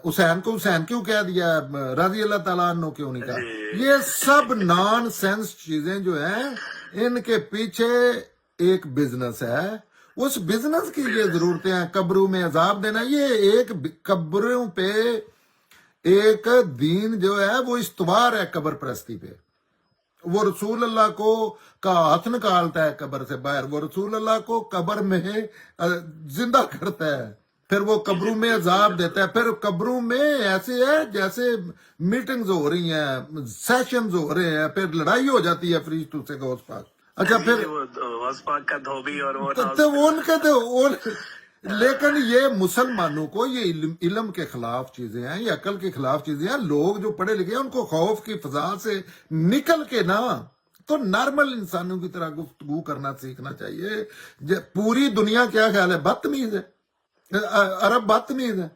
हुसैन को हुसैन क्यों कह दिया, रजी अल्लाह ताला अन्हु क्यों नहीं कहा। ये सब नॉन सेंस चीजें जो हैं इनके पीछे एक बिजनेस है, उस बिजनेस की ये जरूरतें हैं। कब्रों में अजाब देना, ये एक कब्रों पे एक दीन जो है वो इस्तवार है कब्र परस्ती पे। वो रसूल अल्लाह को का हाथ निकालता है कब्र से बाहर, वो रसूल अल्लाह को कब्र में जिंदा करता है, फिर वो कब्रों में अजाब देता है। फिर कब्रों में ऐसे है जैसे मीटिंग्स हो रही हैं, सेशंस हो रहे हैं, फिर लड़ाई हो जाती है फरिश्तों से गौस पाक। अच्छा फिर गौस पाक का धोबी और वो तो उनके तो लेकिन ये मुसलमानों को ये इल्म के खिलाफ चीजें हैं, ये अकल के खिलाफ चीजें हैं। लोग जो पढ़े लिखे हैं उनको खौफ की फजा से निकल के ना तो नॉर्मल इंसानों की तरह गुफ्तगू करना सीखना चाहिए। पूरी दुनिया क्या ख्याल है, बदतमीज है, अरब बदतमीज है।